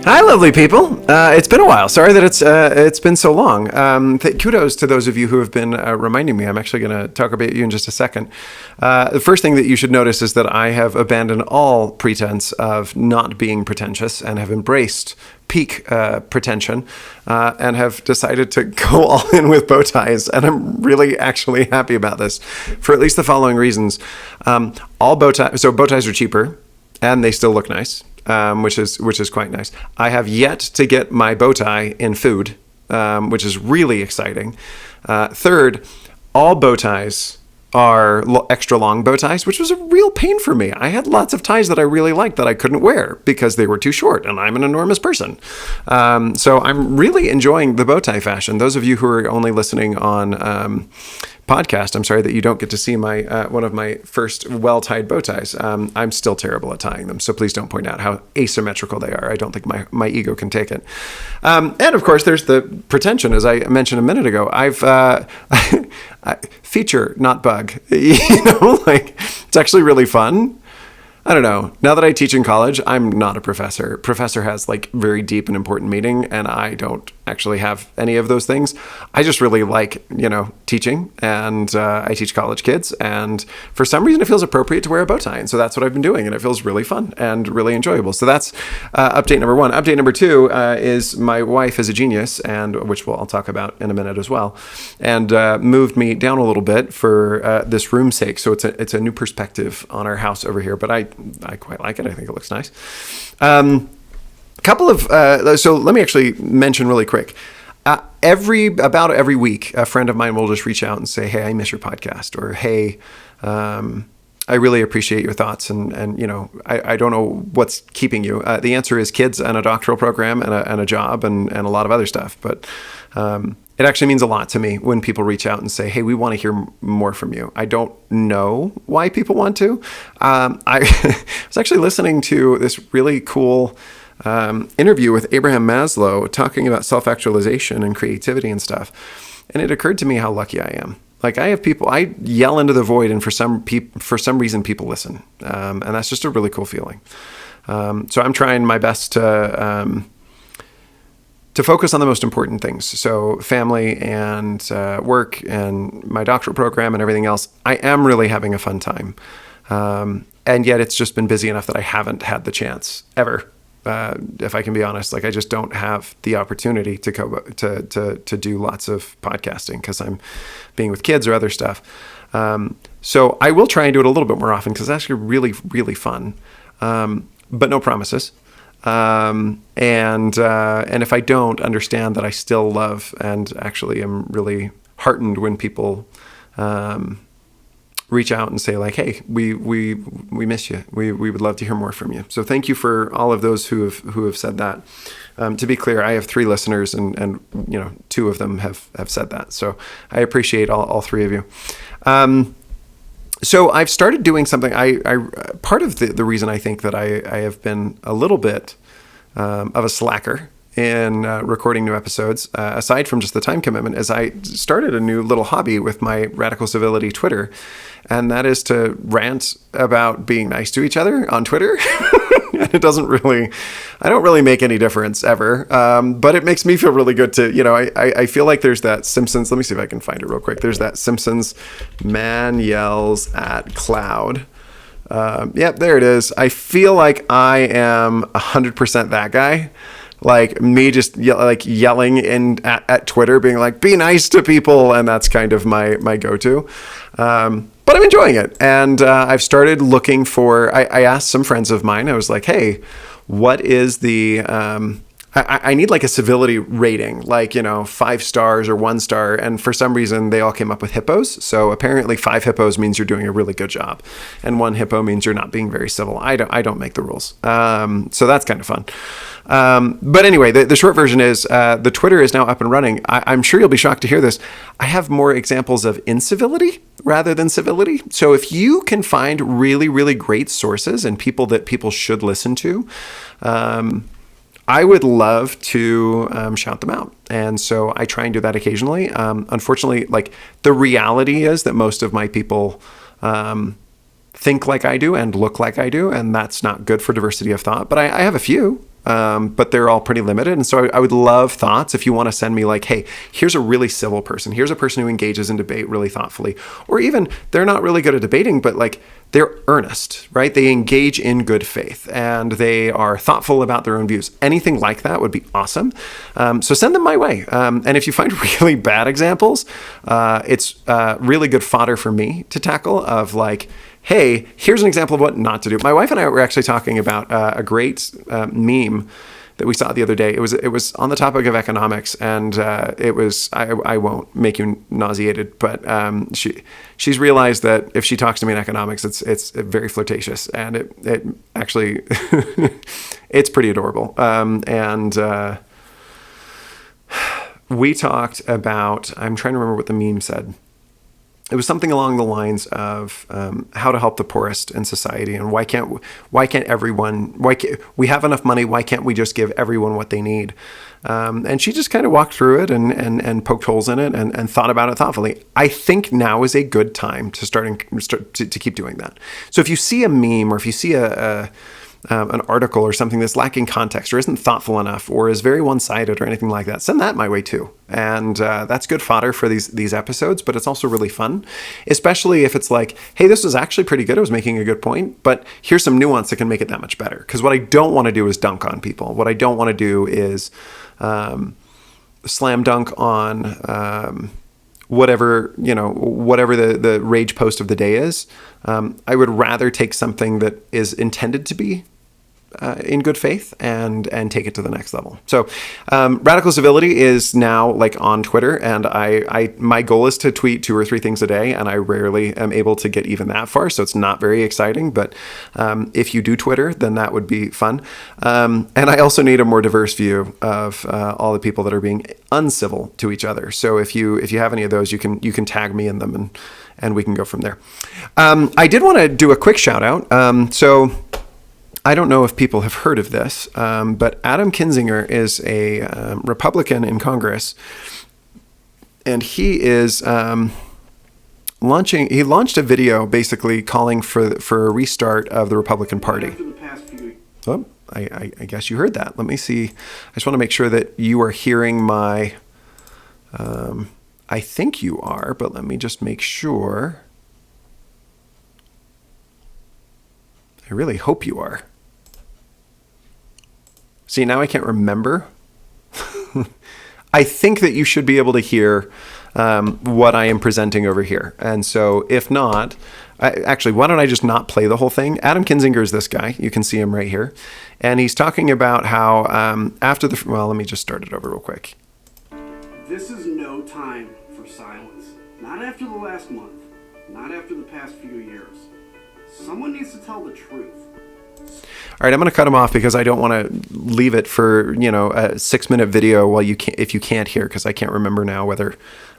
Hi, lovely people. It's been a while. Sorry that it's been so long. Kudos to those of you who have been reminding me. I'm actually going to talk about you in just a second. The first thing that you should notice is that I have abandoned all pretense of not being pretentious and have embraced peak pretension and have decided to go all in with bow ties. And I'm really actually happy about this for at least the following reasons. All bow ties, so bow ties are cheaper and they still look nice. Which is quite nice. I have yet to get my bow tie in food, which is really exciting. Third, all bow ties are extra long bow ties, which was a real pain for me. I had lots of ties that I really liked that I couldn't wear because they were too short, and I'm an enormous person. So I'm really enjoying the bow tie fashion. Those of you who are only listening on podcast, I'm sorry that you don't get to see my one of my first well-tied bow ties. I'm still terrible at tying them, so please don't point out how asymmetrical they are. I don't think my ego can take it. And of course, there's the pretension, as I mentioned a minute ago. I've feature, not bug. It's actually really fun. I don't know. Now that I teach in college, I'm not a professor. Professor has very deep and important meaning, and I don't actually have any of those things. I just really like, teaching, and I teach college kids, and for some reason it feels appropriate to wear a bow tie, and so that's what I've been doing, and it feels really fun and really enjoyable. So that's update number one. Update number two is my wife is a genius, and which I'll talk about in a minute as well, and moved me down a little bit for this room's sake. So it's a new perspective on our house over here, but I quite like it. I think it looks nice. So let me actually mention really quick. About every week, a friend of mine will just reach out and say, "Hey, I miss your podcast," or "Hey, I really appreciate your thoughts," and I don't know what's keeping you. The answer is kids and a doctoral program and a job and a lot of other stuff. But it actually means a lot to me when people reach out and say, "Hey, we want to hear more from you." I don't know why people want to. I was actually listening to this really cool interview with Abraham Maslow talking about self-actualization and creativity and stuff. And it occurred to me how lucky I am. I have people, I yell into the void, and for some reason people listen. And that's just a really cool feeling. So I'm trying my best to focus on the most important things. So family and work and my doctoral program and everything else. I am really having a fun time. And yet it's just been busy enough that I haven't had the chance ever. If I can be honest, I just don't have the opportunity to go to do lots of podcasting because I'm being with kids or other stuff. So I will try and do it a little bit more often because it's actually really, really fun. But no promises. And if I don't, understand that I still love and actually am really heartened when people reach out and say "Hey, we miss you. We would love to hear more from you." So thank you for all of those who have said that. To be clear, I have 3 listeners, and 2 of them have said that. So I appreciate all 3 of you. So I've started doing something. Part of the reason I think that I have been a little bit of a slacker in recording new episodes, aside from just the time commitment, is I started a new little hobby with my Radical Civility Twitter, and that is to rant about being nice to each other on Twitter. I don't really make any difference ever, but it makes me feel really good to, I feel like there's that Simpsons, let me see if I can find it real quick. There's that Simpsons man yells at cloud. Yep, there it is. I feel like I am 100% that guy. Me just yelling at Twitter, being be nice to people. And that's kind of my go-to. But I'm enjoying it. And I've started looking for, I asked some friends of mine, I was like, "Hey, what is the, I need a civility rating, 5 stars or 1 star. And for some reason, they all came up with hippos. So apparently 5 hippos means you're doing a really good job. And 1 hippo means you're not being very civil. I don't make the rules. So that's kind of fun. But anyway, the short version is the Twitter is now up and running. I'm sure you'll be shocked to hear this. I have more examples of incivility rather than civility. So if you can find really, really great sources and people that people should listen to, I would love to shout them out. And so I try and do that occasionally. Unfortunately, the reality is that most of my people think like I do and look like I do, and that's not good for diversity of thought. But I have a few. but they're all pretty limited. And so I would love thoughts if you want to send me like, hey, here's a really civil person. Here's a person who engages in debate really thoughtfully. Or even they're not really good at debating, but like they're earnest, right? They engage in good faith and they are thoughtful about their own views. Anything like that would be awesome. So send them my way. And if you find really bad examples, it's really good fodder for me to tackle of like, hey, here's an example of what not to do. My wife and I were actually talking about a great meme that we saw the other day. It was on the topic of economics, and it was I won't make you nauseated, but she's realized that if she talks to me in economics, it's very flirtatious, and it actually it's pretty adorable. We talked about, I'm trying to remember what the meme said. It was something along the lines of how to help the poorest in society, and why can't we have enough money? Why can't we just give everyone what they need? And she just kind of walked through it and poked holes in it and thought about it thoughtfully. I think now is a good time to start to keep doing that. So if you see a meme or if you see an article or something that's lacking context or isn't thoughtful enough or is very one-sided or anything like that, send that my way too. And that's good fodder for these episodes, but it's also really fun, especially if it's like, hey, this was actually pretty good. I was making a good point, but here's some nuance that can make it that much better. Because what I don't want to do is dunk on people. What I don't want to do is slam dunk on whatever the rage post of the day is. I would rather take something that is intended to be in good faith and take it to the next level. So Radical Civility is now like on Twitter, and my goal is to tweet 2 or 3 things a day, and I rarely am able to get even that far, so it's not very exciting. But if you do Twitter, then that would be fun. And I also need a more diverse view of all the people that are being uncivil to each other. So if you have any of those, you can tag me in them, and we can go from there. I did want to do a quick shout out. So I don't know if people have heard of this, but Adam Kinzinger is a Republican in Congress, and he is launched a video basically calling for a restart of the Republican Party. Oh, I guess you heard that. Let me see. I just want to make sure that you are hearing my, I think you are, but let me just make sure. I really hope you are. See, now I can't remember. I think that you should be able to hear what I am presenting over here. And so if not, actually, why don't I just not play the whole thing? Adam Kinzinger is this guy. You can see him right here. And he's talking about how let me just start it over real quick. This is no time for silence. Not after the last month. Not after the past few years. Someone needs to tell the truth. All right, I'm going to cut him off because I don't want to leave it for, a 6-minute video if you can't hear, because I can't remember now whether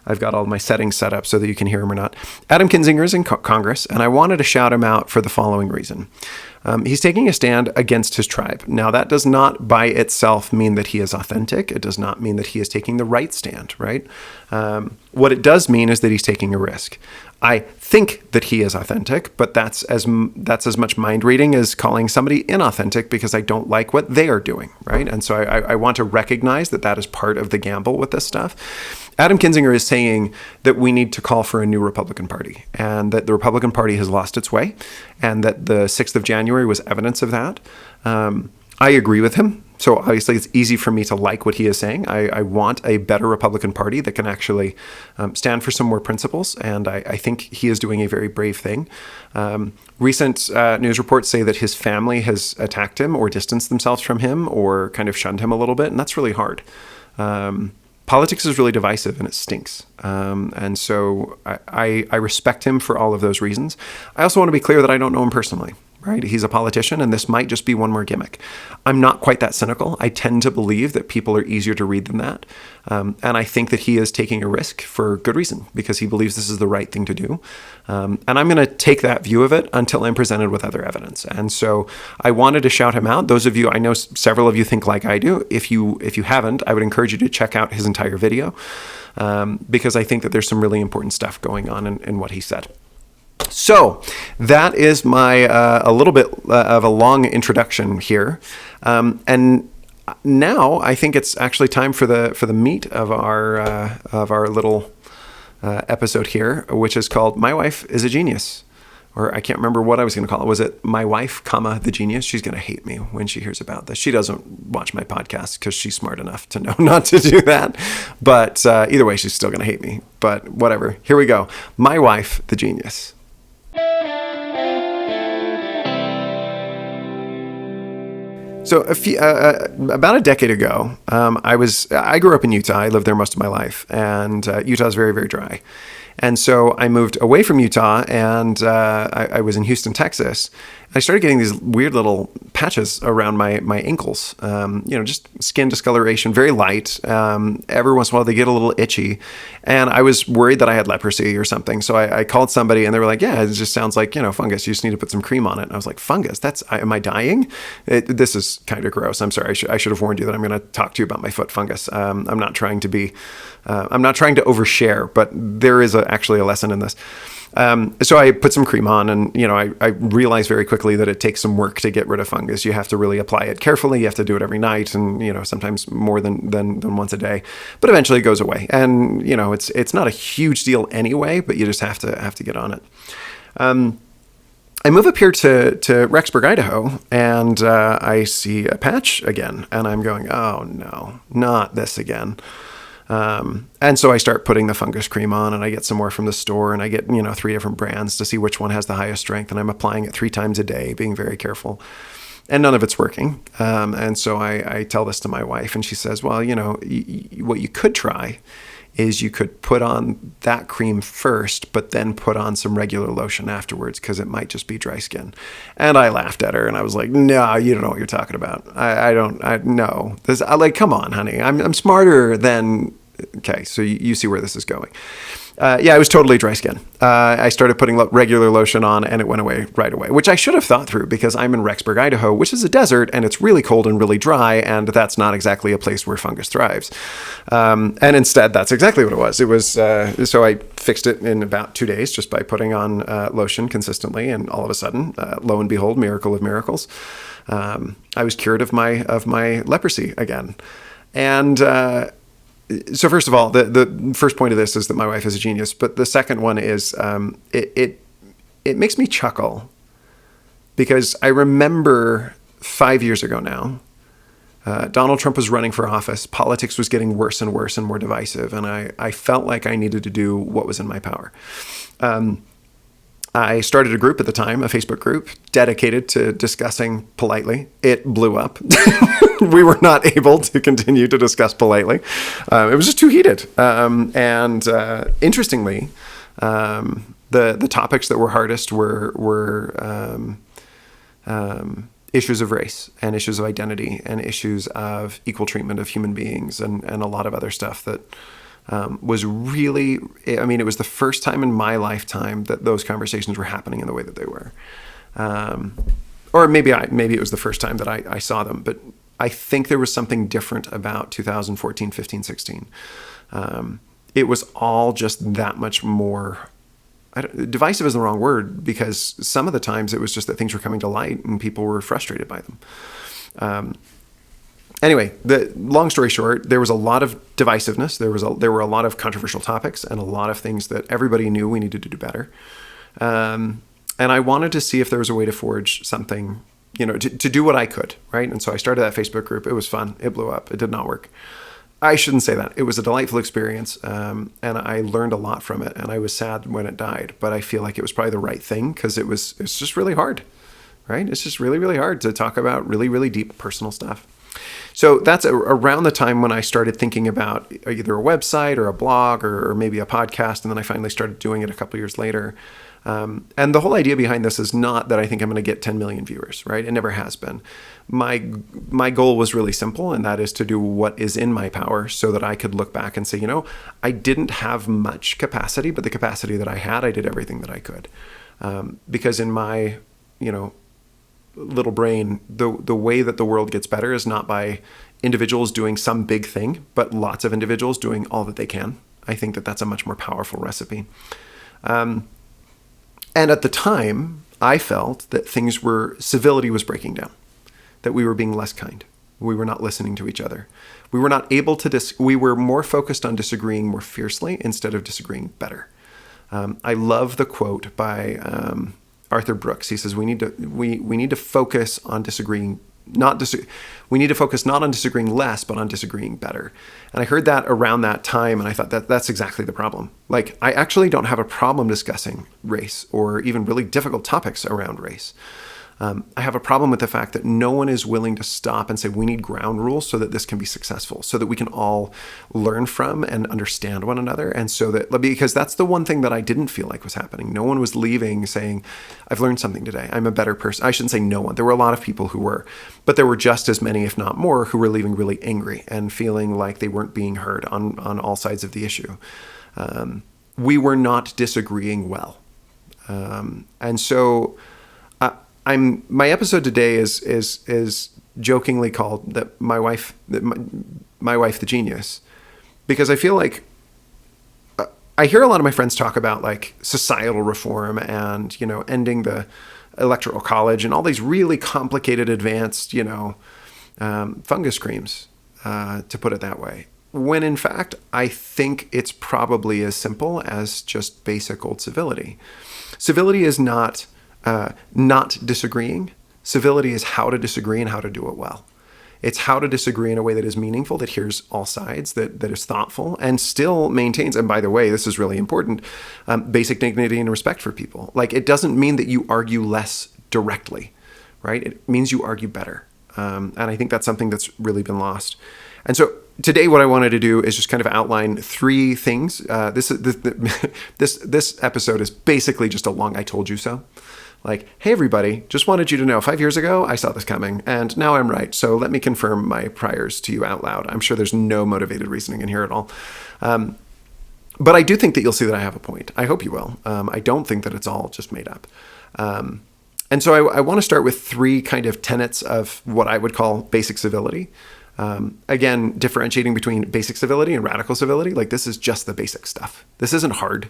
I've got all my settings set up so that you can hear him or not. Adam Kinzinger is in Congress, and I wanted to shout him out for the following reason. He's taking a stand against his tribe. Now, that does not by itself mean that he is authentic. It does not mean that he is taking the right stand, right? What it does mean is that he's taking a risk. I think that he is authentic, but that's as much mind reading as calling somebody inauthentic because I don't like what they are doing, right? And so I want to recognize that is part of the gamble with this stuff. Adam Kinzinger is saying that we need to call for a new Republican Party, and that the Republican Party has lost its way, and that the 6th of January was evidence of that. I agree with him. So obviously it's easy for me to like what he is saying. I want a better Republican Party that can actually stand for some more principles, and I think he is doing a very brave thing. Recent news reports say that his family has attacked him or distanced themselves from him or kind of shunned him a little bit, and that's really hard. Politics is really divisive, and it stinks. And so I respect him for all of those reasons. I also want to be clear that I don't know him personally. Right? He's a politician, and this might just be one more gimmick. I'm not quite that cynical. I tend to believe that people are easier to read than that. And I think that he is taking a risk for good reason, because he believes this is the right thing to do. And I'm going to take that view of it until I'm presented with other evidence. And so I wanted to shout him out. Those of you, I know several of you think like I do. If you haven't, I would encourage you to check out his entire video, because I think that there's some really important stuff going on in what he said. So that is my a little bit of a long introduction here. And now I think it's actually time for the meat of our little episode here, which is called "My Wife is a Genius," or I can't remember what I was going to call it. Was it "My Wife, comma the Genius"? She's going to hate me when she hears about this. She doesn't watch my podcast because she's smart enough to know not to do that. But either way, she's still going to hate me. But whatever. Here we go. My Wife, the Genius. So about a decade ago, I grew up in Utah. I lived there most of my life, and Utah is very, very dry. And so I moved away from Utah, and I was in Houston, Texas. I started getting these weird little patches around my ankles, just skin discoloration, very light. Every once in a while, they get a little itchy. And I was worried that I had leprosy or something. So I called somebody, and they were like, yeah, it just sounds like, fungus. You just need to put some cream on it. And I was like, fungus? Am I dying? This is kind of gross. I'm sorry. I should have warned you that I'm going to talk to you about my foot fungus. I'm not trying to overshare, but there is actually a lesson in this. So I put some cream on, and I realized very quickly that it takes some work to get rid of fungus. You have to really apply it carefully. You have to do it every night, and sometimes more than once a day. But eventually it goes away, and it's not a huge deal anyway. But you just have to get on it. I move up here to Rexburg, Idaho, and I see a patch again, and I'm going, oh no, not this again. And so I start putting the fungus cream on, and I get some more from the store, and I get, 3 different brands to see which one has the highest strength. And I'm applying it 3 times a day, being very careful, and none of it's working. And so I tell this to my wife, and she says, well, what you could try is you could put on that cream first, but then put on some regular lotion afterwards, because it might just be dry skin. And I laughed at her, and I was like, no, you don't know what you're talking about. No. Come on, honey. I'm smarter than... Okay, so you see where this is going. It was totally dry skin. I started putting regular lotion on, and it went away right away, which I should have thought through, because I'm in Rexburg, Idaho, which is a desert, and it's really cold and really dry, and that's not exactly a place where fungus thrives. And instead, that's exactly what it was. It was so I fixed it in about 2 days just by putting on lotion consistently, and all of a sudden, lo and behold, miracle of miracles, I was cured of my leprosy again. And so first of all, the first point of this is that my wife is a genius. But the second one is it makes me chuckle, because I remember 5 years ago now, Donald Trump was running for office. Politics was getting worse and worse and more divisive. And I felt like I needed to do what was in my power. I started a group at the time, a Facebook group, dedicated to discussing politely. It blew up. We were not able to continue to discuss politely. It was just too heated. Interestingly, the topics that were hardest were issues of race and issues of identity and issues of equal treatment of human beings and a lot of other stuff that was really, it was the first time in my lifetime that those conversations were happening in the way that they were. Or maybe it was the first time that I saw them, but I think there was something different about 2014, 15, 16. It was all just that much more, divisive is the wrong word, because some of the times it was just that things were coming to light and people were frustrated by them. Anyway, the long story short, there was a lot of divisiveness. There were a lot of controversial topics and a lot of things that everybody knew we needed to do better. And I wanted to see if there was a way to forge something, to do what I could, right? And so I started that Facebook group. It was fun. It blew up. It did not work. I shouldn't say that. It was a delightful experience, and I learned a lot from it. And I was sad when it died, but I feel like it was probably the right thing, because it's just really hard, right? It's just really, really hard to talk about really, really deep personal stuff. So that's around the time when I started thinking about either a website or a blog or maybe a podcast. And then I finally started doing it a couple years later. And the whole idea behind this is not that I think I'm going to get 10 million viewers, right? It never has been. My goal was really simple, and that is to do what is in my power so that I could look back and say, I didn't have much capacity, but the capacity that I had, I did everything that I could. Because in my, little brain, the way that the world gets better is not by individuals doing some big thing, but lots of individuals doing all that they can. I think that that's a much more powerful recipe. And at the time, I felt that civility was breaking down, that we were being less kind. We were not listening to each other. We were not able to we were more focused on disagreeing more fiercely instead of disagreeing better. I love the quote by Arthur Brooks. He says we need to focus on disagreeing, we need to focus not on disagreeing less, but on disagreeing better. And I heard that around that time, and I thought that's exactly the problem. Like, I actually don't have a problem discussing race or even really difficult topics around race. I have a problem with the fact that no one is willing to stop and say, we need ground rules so that this can be successful, so that we can all learn from and understand one another. And so that, because that's the one thing that I didn't feel like was happening. No one was leaving saying, I've learned something today. I'm a better person. I shouldn't say no one. There were a lot of people who were, but there were just as many, if not more, who were leaving really angry and feeling like they weren't being heard on all sides of the issue. We were not disagreeing well. And so my episode today is jokingly called that my wife the genius, because I feel like I hear a lot of my friends talk about like societal reform and, ending the electoral college and all these really complicated advanced, fungus creams, to put it that way. When in fact, I think it's probably as simple as just basic old civility. Civility is not disagreeing. Civility is how to disagree and how to do it well. It's how to disagree in a way that is meaningful, that hears all sides, that is thoughtful, and still maintains, and by the way, this is really important, basic dignity and respect for people. Like, it doesn't mean that you argue less directly, right? It means you argue better. And I think that's something that's really been lost. And so today what I wanted to do is just kind of outline three things. This episode is basically just a long I told you so. Like, hey, everybody, just wanted you to know 5 years ago, I saw this coming, and now I'm right. So let me confirm my priors to you out loud. I'm sure there's no motivated reasoning in here at all. But I do think that you'll see that I have a point. I hope you will. I don't think that it's all just made up. And so I want to start with three kind of tenets of what I would call basic civility. Again, differentiating between basic civility and radical civility. Like, this is just the basic stuff. This isn't hard.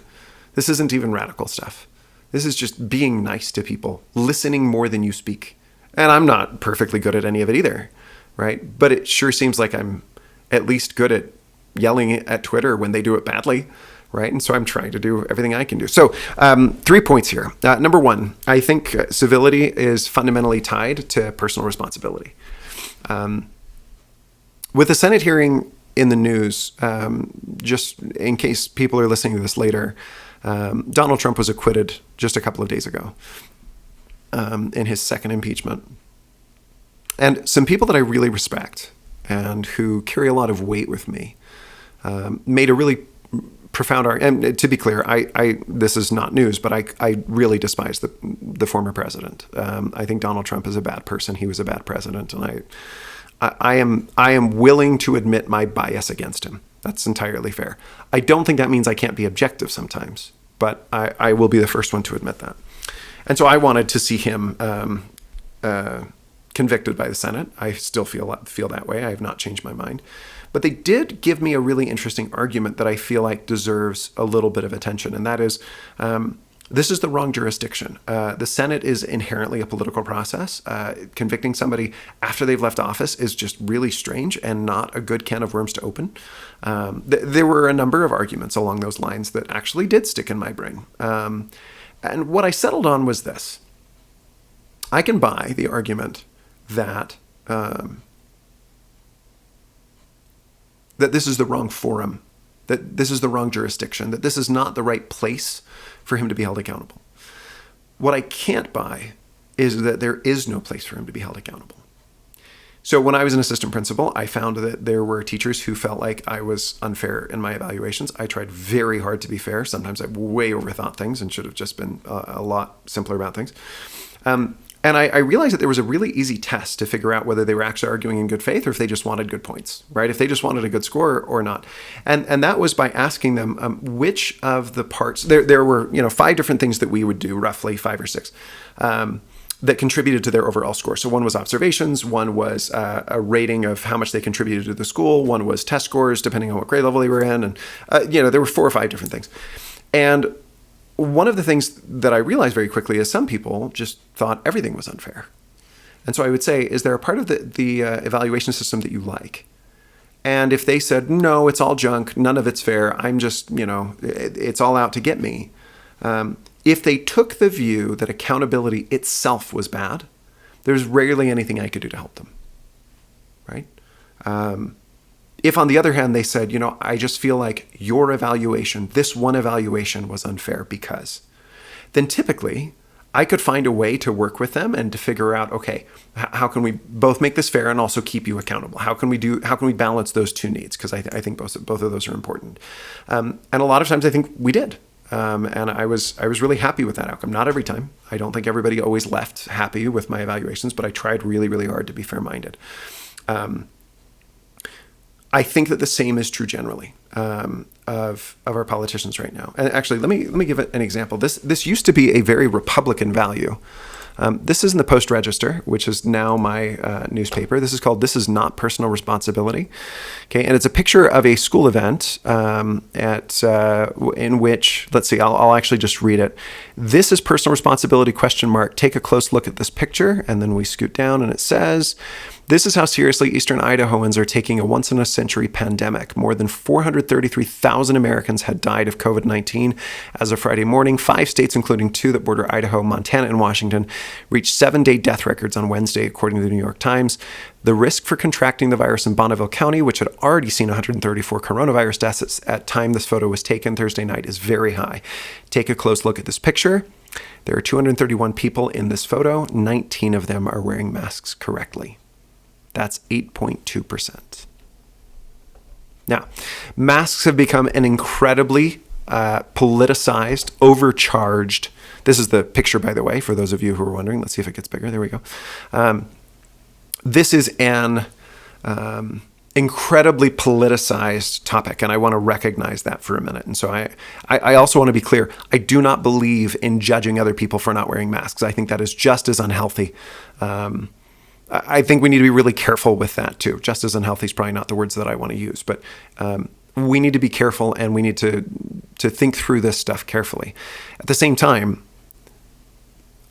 This isn't even radical stuff. This is just being nice to people, listening more than you speak. And I'm not perfectly good at any of it either, right? But it sure seems like I'm at least good at yelling at Twitter when they do it badly, right? And so I'm trying to do everything I can do. So 3 points here. Number one, I think civility is fundamentally tied to personal responsibility. With the Senate hearing in the news, just in case people are listening to this later, Donald Trump was acquitted just a couple of days ago in his second impeachment. And some people that I really respect and who carry a lot of weight with me made a really profound argument. And to be clear, I this is not news, but I really despise the former president. I think Donald Trump is a bad person. He was a bad president, and I am willing to admit my bias against him. That's entirely fair. I don't think that means I can't be objective sometimes, but I will be the first one to admit that. And so I wanted to see him convicted by the Senate. I still feel that way. I have not changed my mind. But they did give me a really interesting argument that I feel like deserves a little bit of attention, and that is, this is the wrong jurisdiction. The Senate is inherently a political process. Convicting somebody after they've left office is just really strange and not a good can of worms to open. There were a number of arguments along those lines that actually did stick in my brain. And what I settled on was this. I can buy the argument that that this is the wrong forum, that this is the wrong jurisdiction, that this is not the right place for him to be held accountable. What I can't buy is that there is no place for him to be held accountable. So when I was an assistant principal, I found that there were teachers who felt like I was unfair in my evaluations. I tried very hard to be fair. Sometimes I way overthought things and should have just been a lot simpler about things. And I realized that there was a really easy test to figure out whether they were actually arguing in good faith or if they just wanted good points, right? If they just wanted a good score or not. And that was by asking them which of the parts, there were 5 different things that we would do, roughly 5 or 6, that contributed to their overall score. So one was observations, one was a rating of how much they contributed to the school, one was test scores, depending on what grade level they were in. And, there were 4 or 5 different things. And one of the things that I realized very quickly is some people just thought everything was unfair. And so I would say, is there a part of the evaluation system that you like? And if they said, no, it's all junk, none of it's fair, I'm just, it's all out to get me. If they took the view that accountability itself was bad, there's rarely anything I could do to help them, right? If, on the other hand, they said, I just feel like your evaluation, this one evaluation was unfair because, then typically I could find a way to work with them and to figure out, okay, how can we both make this fair and also keep you accountable? How can we balance those two needs? Because I think both of those are important. And a lot of times I think we did. And I was really happy with that outcome. Not every time. I don't think everybody always left happy with my evaluations, but I tried really, really hard to be fair-minded. I think that the same is true generally of our politicians right now. And actually, let me give an example. This used to be a very Republican value. This is in the Post-Register, which is now my newspaper. This is called "This Is Not Personal Responsibility." Okay, and it's a picture of a school event in which, let's see, I'll actually just read it. "This is personal responsibility, ? Take a close look at this picture." And then we scoot down and it says, "This is how seriously Eastern Idahoans are taking a once-in-a-century pandemic. More than 433,000 Americans had died of COVID-19 as of Friday morning. 5 states, including 2 that border Idaho, Montana, and Washington, reached 7-day death records on Wednesday, according to the New York Times. The risk for contracting the virus in Bonneville County, which had already seen 134 coronavirus deaths at time this photo was taken Thursday night, is very high. Take a close look at this picture. There are 231 people in this photo. 19 of them are wearing masks correctly. That's 8.2%. Now, masks have become an incredibly politicized, overcharged. This is the picture, by the way, for those of you who are wondering. Let's see if it gets bigger. There we go. This is an incredibly politicized topic, and I want to recognize that for a minute. And so I also want to be clear. I do not believe in judging other people for not wearing masks. I think that is just as unhealthy. I think we need to be really careful with that too. Just as unhealthy is probably not the words that I want to use, but we need to be careful and we need to think through this stuff carefully. At the same time,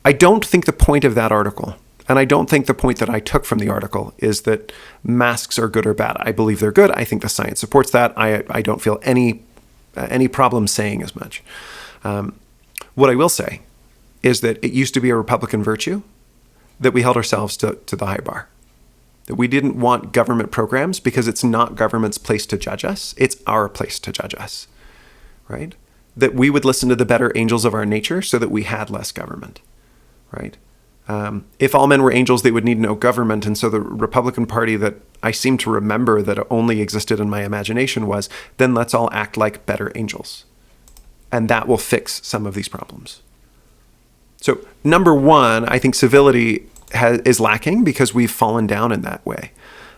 I don't think the point of that article, and I don't think the point that I took from the article, is that masks are good or bad. I believe they're good. I think the science supports that. I don't feel any problem saying as much. What I will say is that it used to be a Republican virtue that we held ourselves to the high bar. That we didn't want government programs because it's not government's place to judge us. It's our place to judge us, right? That we would listen to the better angels of our nature so that we had less government, right? If all men were angels, they would need no government. And so the Republican Party that I seem to remember that only existed in my imagination was, then let's all act like better angels. And that will fix some of these problems. So number one, I think civility is lacking because we've fallen down in that way.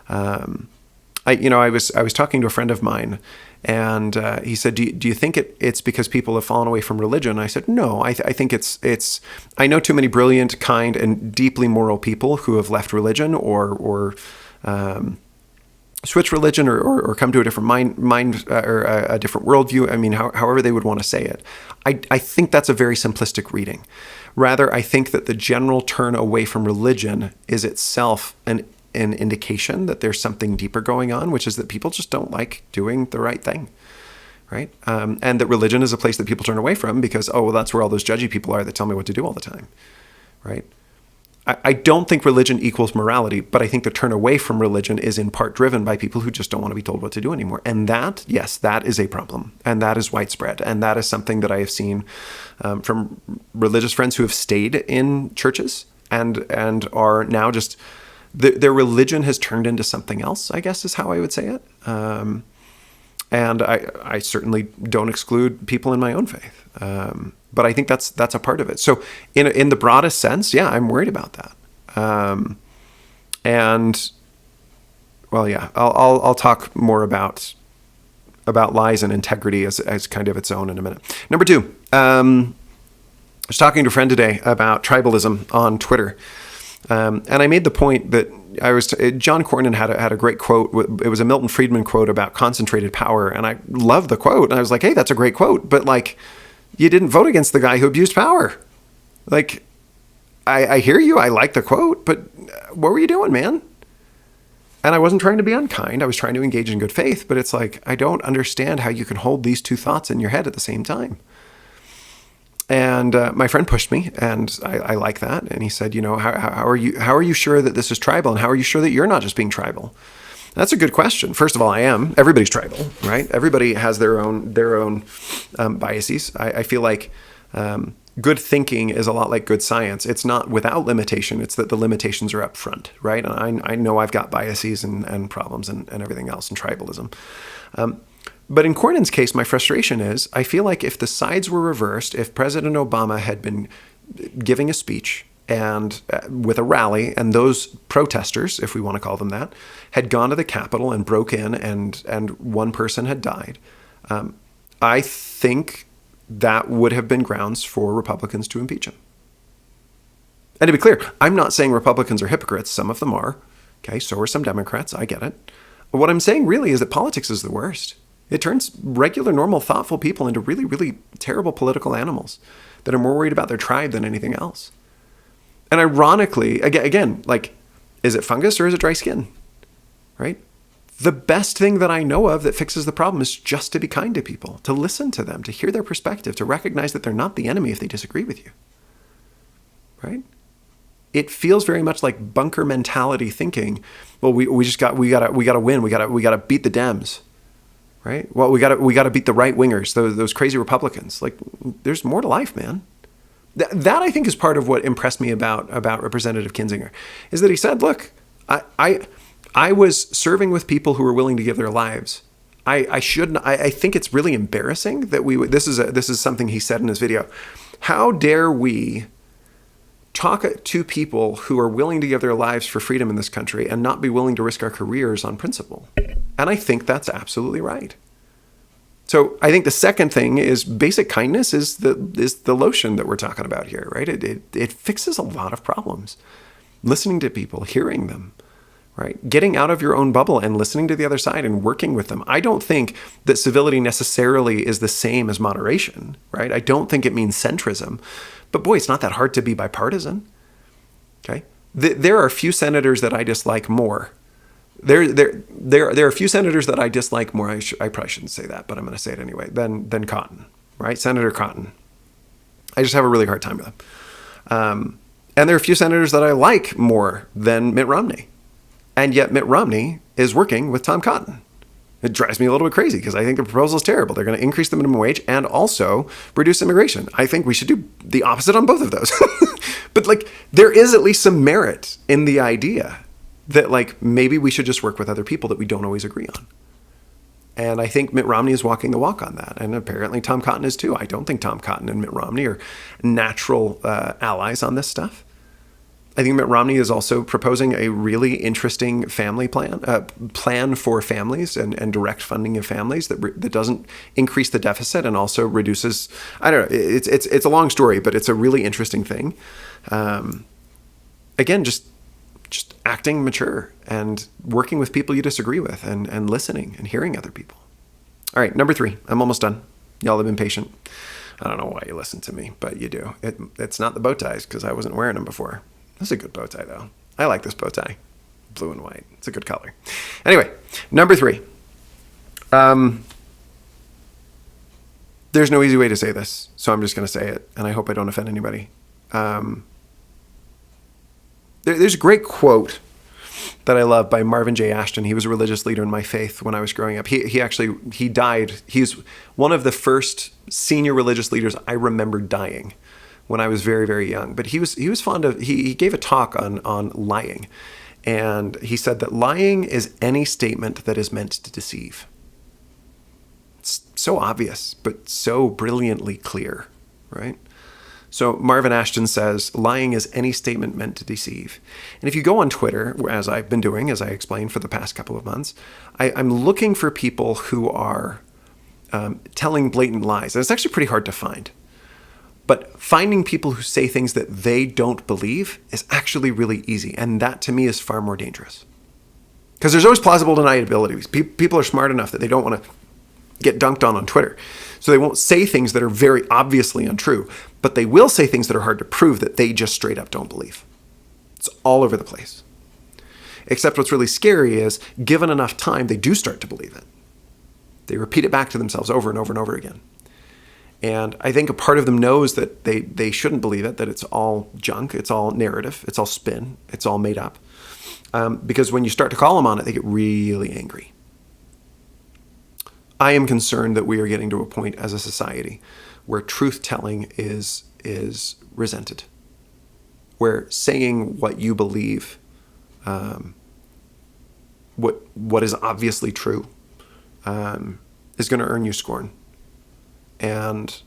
I was talking to a friend of mine, and he said, "Do you think it's because people have fallen away from religion?" I said, "No, I think it's. I know too many brilliant, kind, and deeply moral people who have left religion or switch religion or come to a different mind or a different worldview. I mean, however they would want to say it. I think that's a very simplistic reading. Rather, I think that the general turn away from religion is itself an indication that there's something deeper going on, which is that people just don't like doing the right thing, right? And that religion is a place that people turn away from because, oh, well, that's where all those judgy people are that tell me what to do all the time, right? I don't think religion equals morality, but I think the turn away from religion is in part driven by people who just don't want to be told what to do anymore. And that, yes, that is a problem. And that is widespread. And that is something that I have seen from religious friends who have stayed in churches and are now just, their religion has turned into something else, I guess is how I would say it. And I certainly don't exclude people in my own faith. But I think that's a part of it. So in the broadest sense, yeah, I'm worried about that. And well, yeah, I'll talk more about lies and integrity as kind of its own in a minute. Number two, I was talking to a friend today about tribalism on Twitter. And I made the point that John Cornyn had a great quote. It was a Milton Friedman quote about concentrated power. And I loved the quote. And I was like, hey, that's a great quote. But like, you didn't vote against the guy who abused power. Like, I hear you. I like the quote, but what were you doing, man? And I wasn't trying to be unkind. I was trying to engage in good faith, but it's like, I don't understand how you can hold these two thoughts in your head at the same time. And my friend pushed me, and I like that. And he said, how are you sure that this is tribal? And how are you sure that you're not just being tribal? That's a good question. First of all, I am. Everybody's tribal, right? Everybody has their own biases. I feel like good thinking is a lot like good science. It's not without limitation. It's that the limitations are up front, right? And I know I've got biases and problems and everything else and tribalism. But in Cornyn's case, my frustration is I feel like if the sides were reversed, if President Obama had been giving a speech and with a rally, and those protesters, if we want to call them that, had gone to the Capitol and broke in and one person had died, I think that would have been grounds for Republicans to impeach him. And to be clear, I'm not saying Republicans are hypocrites. Some of them are. Okay, so are some Democrats. I get it. But what I'm saying really is that politics is the worst. It turns regular, normal, thoughtful people into really, really terrible political animals that are more worried about their tribe than anything else. And ironically, again, like, is it fungus or is it dry skin? Right? The best thing that I know of that fixes the problem is just to be kind to people, to listen to them, to hear their perspective, to recognize that they're not the enemy if they disagree with you. Right? It feels very much like bunker mentality thinking. Well, we gotta win. We gotta beat the Dems. Right? Well, we gotta beat the right wingers, those crazy Republicans. Like, there's more to life, man. That I think is part of what impressed me about Representative Kinzinger, is that he said, look, I was serving with people who were willing to give their lives. I think it's really embarrassing that this is something he said in his video. How dare we talk to people who are willing to give their lives for freedom in this country and not be willing to risk our careers on principle? And I think that's absolutely right. So I think the second thing is basic kindness is the lotion that we're talking about here, right? It fixes a lot of problems. Listening to people, hearing them, right? Getting out of your own bubble and listening to the other side and working with them. I don't think that civility necessarily is the same as moderation, right? I don't think it means centrism. But boy, it's not that hard to be bipartisan, okay? There are a few senators that I dislike more. There are a few senators that I dislike more. I probably shouldn't say that, but I'm going to say it anyway. Than Cotton, right? Senator Cotton. I just have a really hard time with him. And there are a few senators that I like more than Mitt Romney. And yet Mitt Romney is working with Tom Cotton. It drives me a little bit crazy because I think the proposal is terrible. They're going to increase the minimum wage and also reduce immigration. I think we should do the opposite on both of those. But like, there is at least some merit in the idea that like maybe we should just work with other people that we don't always agree on. And I think Mitt Romney is walking the walk on that. And apparently Tom Cotton is too. I don't think Tom Cotton and Mitt Romney are natural allies on this stuff. I think Mitt Romney is also proposing a really interesting family plan for families and direct funding of families that doesn't increase the deficit and also reduces. I don't know. It's a long story, but it's a really interesting thing. Again, just acting mature and working with people you disagree with and listening and hearing other people. All right, number 3. I'm almost done. Y'all have been patient. I don't know why you listen to me, but you do. It's not the bow ties because I wasn't wearing them before. This is a good bow tie, though. I like this bow tie. Blue and white. It's a good color. Anyway, number 3. There's no easy way to say this, so I'm just going to say it, and I hope I don't offend anybody. There's a great quote that I love by Marvin J. Ashton. He was a religious leader in my faith when I was growing up. He died. He's one of the first senior religious leaders I remember dying when I was very, very young. But he was fond of, he gave a talk on lying. And he said that lying is any statement that is meant to deceive. It's so obvious, but so brilliantly clear, right? So Marvin Ashton says, lying is any statement meant to deceive. And if you go on Twitter, as I've been doing, as I explained for the past couple of months, I'm looking for people who are telling blatant lies. And it's actually pretty hard to find. But finding people who say things that they don't believe is actually really easy. And that, to me, is far more dangerous. Because there's always plausible deniability. People are smart enough that they don't want to get dunked on Twitter. So they won't say things that are very obviously untrue, but they will say things that are hard to prove that they just straight up don't believe. It's all over the place. Except what's really scary is, given enough time, they do start to believe it. They repeat it back to themselves over and over and over again. And I think a part of them knows that they shouldn't believe it, that it's all junk, it's all narrative, it's all spin, it's all made up. Because when you start to call them on it, they get really angry. I am concerned that we are getting to a point as a society where truth-telling is resented, where saying what you believe, what is obviously true, is going to earn you scorn. And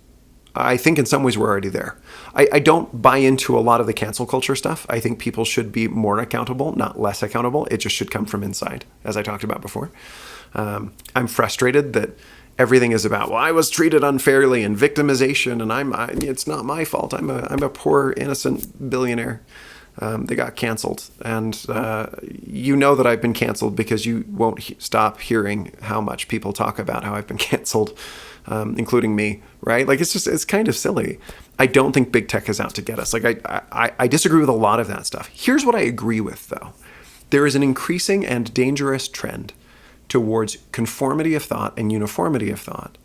I think in some ways we're already there. I don't buy into a lot of the cancel culture stuff. I think people should be more accountable, not less accountable. It just should come from inside, as I talked about before. I'm frustrated that everything is about, well, I was treated unfairly and victimization, and it's not my fault. I'm a poor, innocent billionaire. They got canceled. And you know that I've been canceled because you won't stop hearing how much people talk about how I've been canceled, including me, right? Like, it's kind of silly. I don't think big tech is out to get us. Like, I disagree with a lot of that stuff. Here's what I agree with, though. There is an increasing and dangerous trend towards conformity of thought and uniformity of thought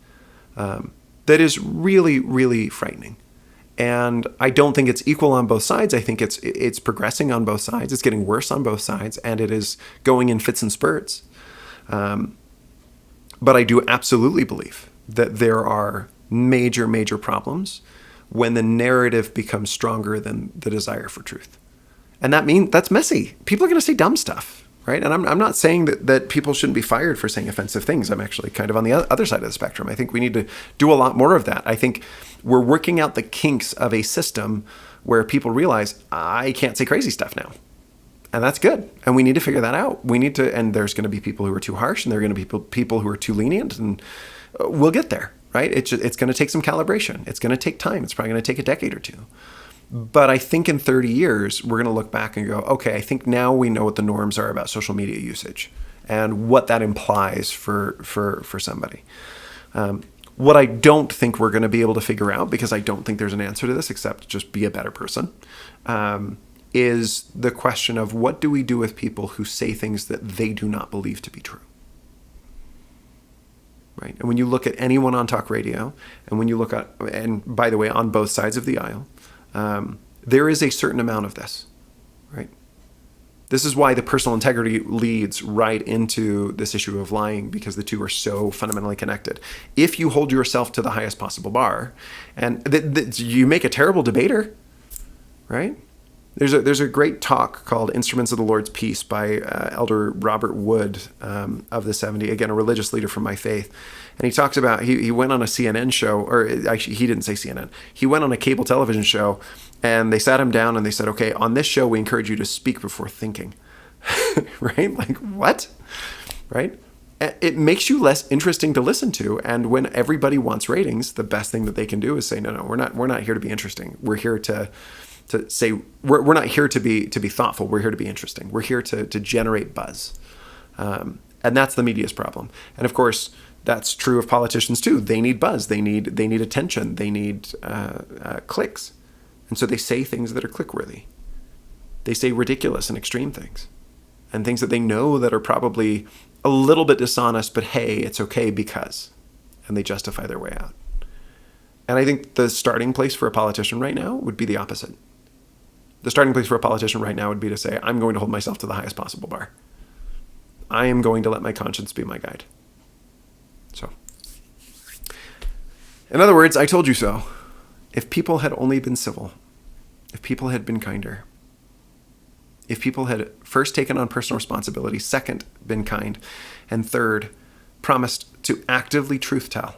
that is really, really frightening. And I don't think it's equal on both sides. I think it's progressing on both sides. It's getting worse on both sides, and it is going in fits and spurts. But I do absolutely believe that there are major, major problems when the narrative becomes stronger than the desire for truth. And that's messy. People are going to say dumb stuff, right? And I'm not saying that people shouldn't be fired for saying offensive things. I'm actually kind of on the other side of the spectrum. I think we need to do a lot more of that. I think we're working out the kinks of a system where people realize, I can't say crazy stuff now. And that's good. And we need to figure that out. And there's going to be people who are too harsh, and there are going to be people who are too lenient, and we'll get there, right? It's going to take some calibration. It's going to take time. It's probably going to take a decade or two. But I think in 30 years, we're going to look back and go, okay, I think now we know what the norms are about social media usage and what that implies for somebody. What I don't think we're going to be able to figure out, because I don't think there's an answer to this except just be a better person, is the question of what do we do with people who say things that they do not believe to be true? Right? And when you look at anyone on talk radio, and when you look at, and by the way, on both sides of the aisle, there is a certain amount of this, right? This is why the personal integrity leads right into this issue of lying, because the two are so fundamentally connected. If you hold yourself to the highest possible bar, and you make a terrible debater, right? There's a great talk called Instruments of the Lord's Peace by Elder Robert Wood of the 70, again, a religious leader from my faith. And he talks about, he went on a CNN show, or actually he didn't say CNN. He went on a cable television show, and they sat him down and they said, okay, on this show, we encourage you to speak before thinking. Right? Like, what? Right? It makes you less interesting to listen to. And when everybody wants ratings, the best thing that they can do is say, no, we're not here to be interesting. We're here to say, we're not here to be thoughtful. We're here to be interesting. We're here to generate buzz. And that's the media's problem. And of course, that's true of politicians too. They need buzz. They need attention. They need clicks. And so they say things that are click-worthy. They say ridiculous and extreme things, and things that they know that are probably a little bit dishonest, but hey, it's okay because, and they justify their way out. And I think the starting place for a politician right now would be the opposite. The starting place for a politician right now would be to say, I'm going to hold myself to the highest possible bar. I am going to let my conscience be my guide. So, in other words, I told you so. If people had only been civil, if people had been kinder, if people had first taken on personal responsibility, second, been kind, and third, promised to actively truth tell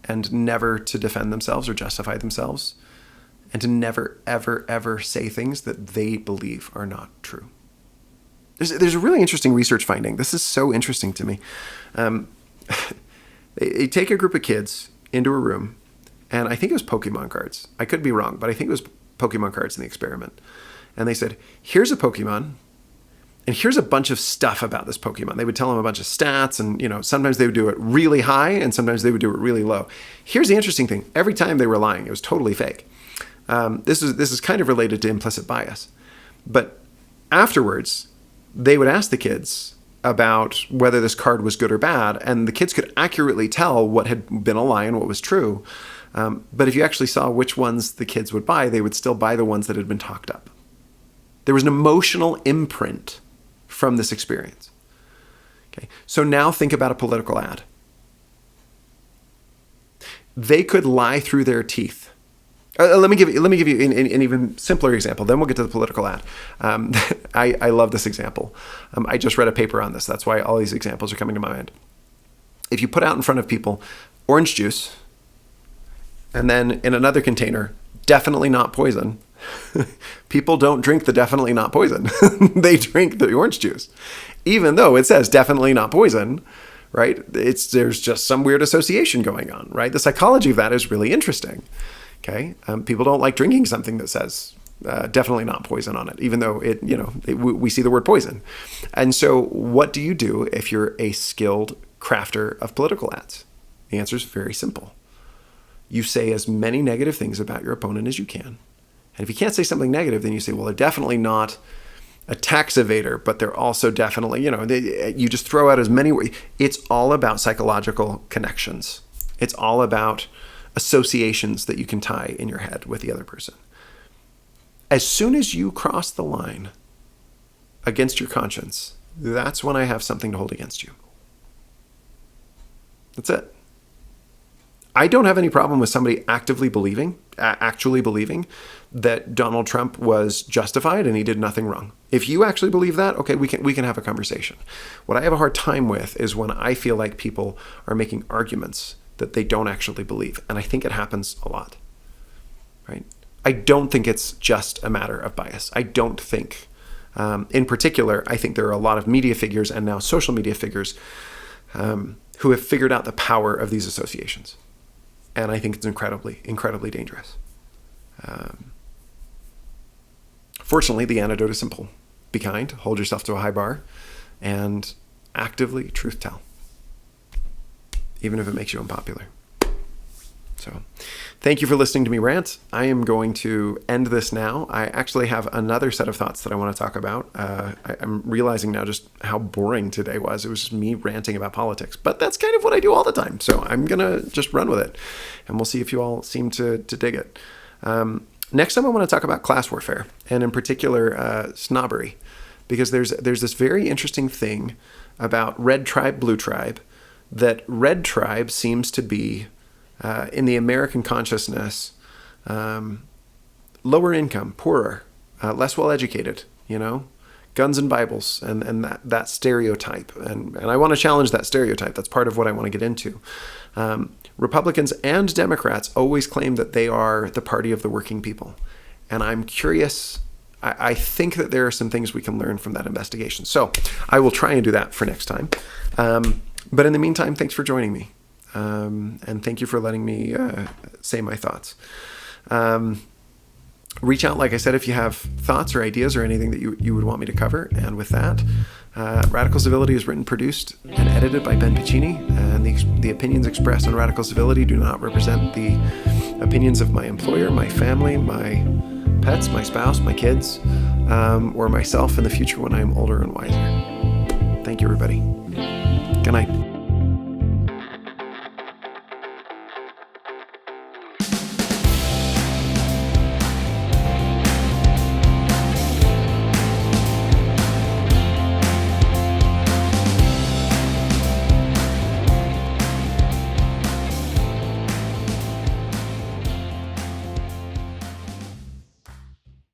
and never to defend themselves or justify themselves, and to never, ever, ever say things that they believe are not true. There's a really interesting research finding. This is so interesting to me. They take a group of kids into a room, and I think it was Pokemon cards. I could be wrong, but I think it was Pokemon cards in the experiment. And they said, here's a Pokemon. And here's a bunch of stuff about this Pokemon. They would tell them a bunch of stats, and sometimes they would do it really high, and sometimes they would do it really low. Here's the interesting thing: every time they were lying, it was totally fake. This is kind of related to implicit bias, but afterwards, they would ask the kids about whether this card was good or bad, and the kids could accurately tell what had been a lie and what was true. But if you actually saw which ones the kids would buy, they would still buy the ones that had been talked up. There was an emotional imprint from this experience. Okay, so now think about a political ad. They could lie through their teeth. Let me give you an even simpler example. Then we'll get to the political ad. I love this example. I just read a paper on this. That's why all these examples are coming to my mind. If you put out in front of people orange juice, and then in another container, definitely not poison, people don't drink the definitely not poison. They drink the orange juice, even though it says definitely not poison. Right? There's just some weird association going on. Right? The psychology of that is really interesting. Okay, people don't like drinking something that says definitely not poison on it, even though we see the word poison. And so, what do you do if you're a skilled crafter of political ads? The answer is very simple. You say as many negative things about your opponent as you can. And if you can't say something negative, then you say, well, they're definitely not a tax evader, but they're also definitely, you just throw out as many words. It's all about psychological connections. It's all about associations that you can tie in your head with the other person. As soon as you cross the line against your conscience, that's when I have something to hold against you. That's it. I don't have any problem with somebody actually believing that Donald Trump was justified and he did nothing wrong. If you actually believe that, okay, we can have a conversation. What I have a hard time with is when I feel like people are making arguments that they don't actually believe. And I think it happens a lot, right? I don't think it's just a matter of bias. I don't think, in particular, I think there are a lot of media figures and now social media figures who have figured out the power of these associations. And I think it's incredibly, incredibly dangerous. Fortunately, the antidote is simple. Be kind, hold yourself to a high bar, and actively truth tell, even if it makes you unpopular. So thank you for listening to me rant. I am going to end this now. I actually have another set of thoughts that I want to talk about. I'm realizing now just how boring today was. It was just me ranting about politics, but that's kind of what I do all the time. So I'm going to just run with it, and we'll see if you all seem to dig it. Next time I want to talk about class warfare, and in particular snobbery, because there's this very interesting thing about red tribe, blue tribe, that red tribe seems to be, in the American consciousness, lower income, poorer, less well-educated, guns and Bibles, and that stereotype. And I want to challenge that stereotype. That's part of what I want to get into. Republicans and Democrats always claim that they are the party of the working people. And I'm curious. I think that there are some things we can learn from that investigation. So I will try and do that for next time. But in the meantime, thanks for joining me. And thank you for letting me say my thoughts. Reach out, like I said, if you have thoughts or ideas or anything that you would want me to cover. And with that, Radical Civility is written, produced, and edited by Ben Piccini. And the opinions expressed on Radical Civility do not represent the opinions of my employer, my family, my pets, my spouse, my kids, or myself in the future when I'm older and wiser. Thank you, everybody. Good night.